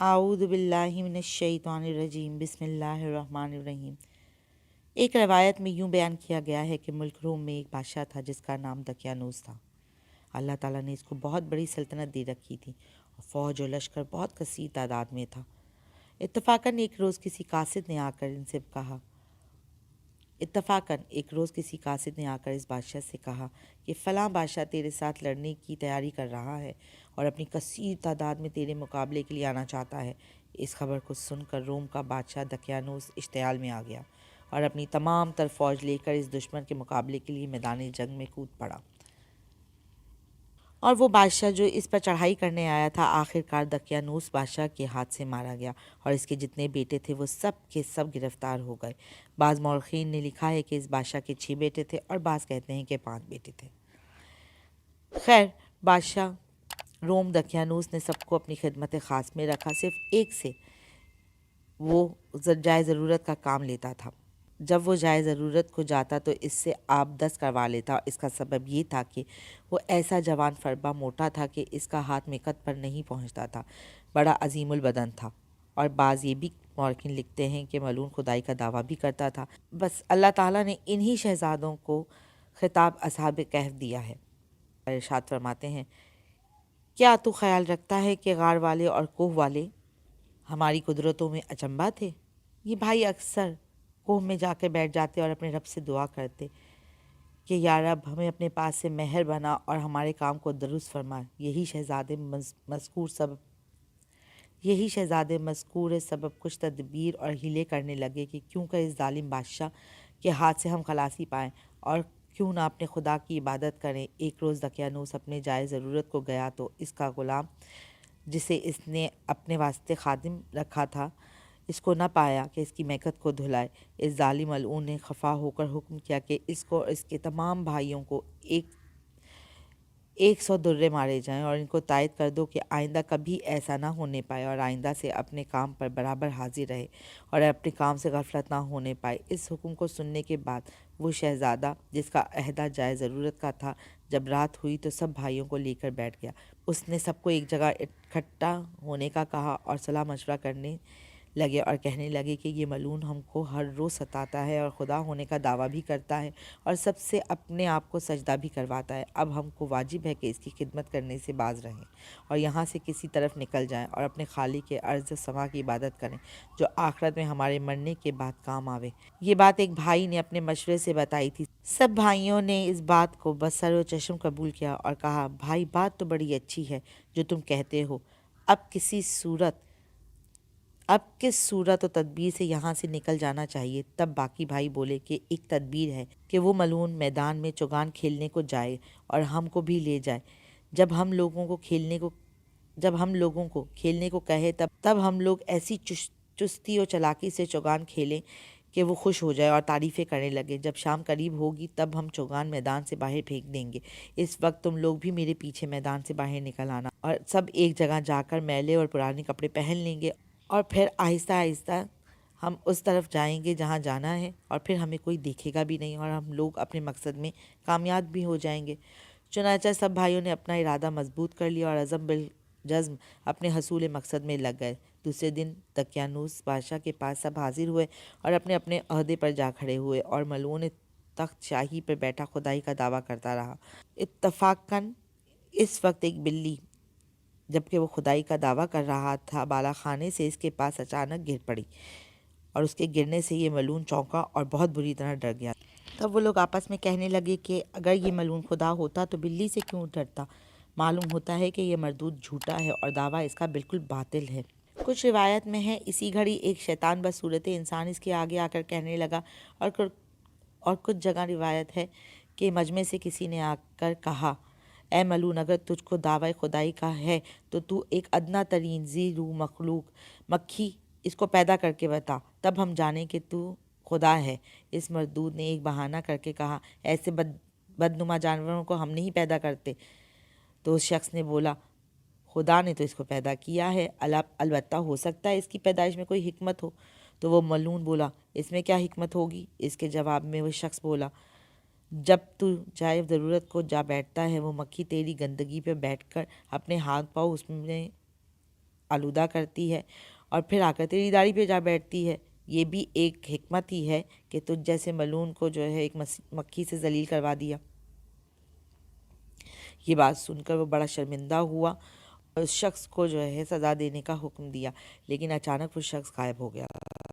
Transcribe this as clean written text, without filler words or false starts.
اعوذ باللہ من الشیطان الرجیم بسم اللہ الرحمن الرحیم۔ ایک روایت میں یوں بیان کیا گیا ہے کہ ملک روم میں ایک بادشاہ تھا جس کا نام دقیانوس تھا۔ اللہ تعالیٰ نے اس کو بہت بڑی سلطنت دے رکھی تھی اور فوج و لشکر بہت کثیر تعداد میں تھا۔ اتفاقاً ایک روز کسی قاصد نے آ کر اس بادشاہ سے کہا کہ فلاں بادشاہ تیرے ساتھ لڑنے کی تیاری کر رہا ہے اور اپنی کثیر تعداد میں تیرے مقابلے کے لیے آنا چاہتا ہے۔ اس خبر کو سن کر روم کا بادشاہ دقیانوس اشتعال میں آ گیا اور اپنی تمام تر فوج لے کر اس دشمن کے مقابلے کے لیے میدان جنگ میں کود پڑا۔ اور وہ بادشاہ جو اس پر چڑھائی کرنے آیا تھا آخر کار دقیانوس بادشاہ کے ہاتھ سے مارا گیا اور اس کے جتنے بیٹے تھے وہ سب کے سب گرفتار ہو گئے۔ بعض مورخین نے لکھا ہے کہ اس بادشاہ کے 6 بیٹے تھے اور بعض کہتے ہیں کہ 5 بیٹے تھے۔ خیر، بادشاہ روم دقیانوس نے سب کو اپنی خدمت خاص میں رکھا، صرف ایک سے وہ جائے ضرورت کا کام لیتا تھا۔ جب وہ جائے ضرورت کو جاتا تو اس سے آب دست کروا لیتا۔ اس کا سبب یہ تھا کہ وہ ایسا جوان فربا موٹا تھا کہ اس کا ہاتھ میکت پر نہیں پہنچتا تھا، بڑا عظیم البدن تھا، اور بعض یہ بھی مورخین لکھتے ہیں کہ ملعون خدائی کا دعویٰ بھی کرتا تھا۔ بس اللہ تعالیٰ نے انہی شہزادوں کو خطاب اصحاب کہف دیا ہے۔ ارشاد فرماتے ہیں، کیا تو خیال رکھتا ہے کہ غار والے اور کوہ والے ہماری قدرتوں میں اچنبھا تھے؟ یہ بھائی اکثر کوہ میں جا کے بیٹھ جاتے اور اپنے رب سے دعا کرتے کہ یا رب ہمیں اپنے پاس سے مہر بنا اور ہمارے کام کو درست فرما۔ یہی شہزادے مذکور سبب کچھ تدبیر اور ہیلے کرنے لگے کہ کیوں کر اس ظالم بادشاہ کے ہاتھ سے ہم خلاصی پائیں اور کیوں نہ اپنے خدا کی عبادت کریں۔ ایک روز دقیانوس اپنے جائے ضرورت کو گیا تو اس کا غلام جسے اس نے اپنے واسطے خادم رکھا تھا اس کو نہ پایا کہ اس کی میکت کو دھلائے۔ اس ظالم ملعون نے خفا ہو کر حکم کیا کہ اس کو اور اس کے تمام بھائیوں کو 100 درے مارے جائیں اور ان کو تائید کر دو کہ آئندہ کبھی ایسا نہ ہونے پائے اور آئندہ سے اپنے کام پر برابر حاضر رہے اور اپنے کام سے غفلت نہ ہونے پائے۔ اس حکم کو سننے کے بعد وہ شہزادہ جس کا عہدہ جائے ضرورت کا تھا جب رات ہوئی تو سب بھائیوں کو لے کر بیٹھ گیا۔ اس نے سب کو ایک جگہ اکٹھا ہونے کا کہا اور صلاح مشورہ کرنے لگے اور کہنے لگے کہ یہ ملعون ہم کو ہر روز ستاتا ہے اور خدا ہونے کا دعویٰ بھی کرتا ہے اور سب سے اپنے آپ کو سجدہ بھی کرواتا ہے۔ اب ہم کو واجب ہے کہ اس کی خدمت کرنے سے باز رہیں اور یہاں سے کسی طرف نکل جائیں اور اپنے خالق کے ارض سما کی عبادت کریں جو آخرت میں ہمارے مرنے کے بعد کام آوے۔ یہ بات ایک بھائی نے اپنے مشورے سے بتائی تھی۔ سب بھائیوں نے اس بات کو بسر و چشم قبول کیا اور کہا، بھائی بات تو بڑی اچھی ہے جو تم کہتے ہو، اب کس صورت و تدبیر سے یہاں سے نکل جانا چاہیے؟ تب باقی بھائی بولے کہ ایک تدبیر ہے کہ وہ ملعون میدان میں چوگان کھیلنے کو جائے اور ہم کو بھی لے جائے۔ جب ہم لوگوں کو کھیلنے کو کہے تب ہم لوگ ایسی چستی و چلاکی سے چوگان کھیلیں کہ وہ خوش ہو جائے اور تعریفیں کرنے لگے۔ جب شام قریب ہوگی تب ہم چوگان میدان سے باہر پھینک دیں گے۔ اس وقت تم لوگ بھی میرے پیچھے میدان سے باہر نکل آنا اور سب ایک جگہ جا کر میلے اور پرانے کپڑے پہن لیں گے اور پھر آہستہ آہستہ ہم اس طرف جائیں گے جہاں جانا ہے اور پھر ہمیں کوئی دیکھے گا بھی نہیں اور ہم لوگ اپنے مقصد میں کامیاب بھی ہو جائیں گے۔ چنانچہ سب بھائیوں نے اپنا ارادہ مضبوط کر لیا اور عزم بالجزم اپنے حصول مقصد میں لگ گئے۔ دوسرے دن دقیانوس بادشاہ کے پاس سب حاضر ہوئے اور اپنے اپنے عہدے پر جا کھڑے ہوئے اور ملعون تخت شاہی پر بیٹھا خدائی کا دعویٰ کرتا رہا۔ اتفاقاً اس وقت ایک بلی جبکہ وہ خدائی کا دعویٰ کر رہا تھا بالا خانے سے اس کے پاس اچانک گر پڑی اور اس کے گرنے سے یہ ملعون چونکا اور بہت بری طرح ڈر گیا۔ تب وہ لوگ آپس میں کہنے لگے کہ اگر یہ ملعون خدا ہوتا تو بلی سے کیوں ڈرتا؟ معلوم ہوتا ہے کہ یہ مردود جھوٹا ہے اور دعویٰ اس کا بالکل باطل ہے۔ کچھ روایت میں ہے اسی گھڑی ایک شیطان بصورت انسان اس کے آگے آ کر کہنے لگا اور کچھ جگہ روایت ہے کہ مجمع سے کسی نے آ کر کہا، اے ملعون، اگر تجھ کو دعویٰ خدائی کا ہے تو ایک ادنیٰ ترین ذی روح مخلوق مکھی اس کو پیدا کر کے بتا، تب ہم جانیں کہ تو خدا ہے۔ اس مردود نے ایک بہانہ کر کے کہا، ایسے بدنما جانوروں کو ہم نہیں پیدا کرتے۔ تو اس شخص نے بولا، خدا نے تو اس کو پیدا کیا ہے، البتہ ہو سکتا ہے اس کی پیدائش میں کوئی حکمت ہو۔ تو وہ ملعون بولا، اس میں کیا حکمت ہوگی؟ اس کے جواب میں وہ شخص بولا، جب تو جائے ضرورت کو جا بیٹھتا ہے وہ مکھی تیری گندگی پہ بیٹھ کر اپنے ہاتھ پاؤں اس میں آلودہ کرتی ہے اور پھر آ کر تیری داڑھی پہ جا بیٹھتی ہے۔ یہ بھی ایک حکمت ہی ہے کہ تجھ جیسے ملعون کو جو ہے ایک مکھی سے ذلیل کروا دیا۔ یہ بات سن کر وہ بڑا شرمندہ ہوا اور اس شخص کو جو ہے سزا دینے کا حکم دیا، لیکن اچانک وہ شخص غائب ہو گیا۔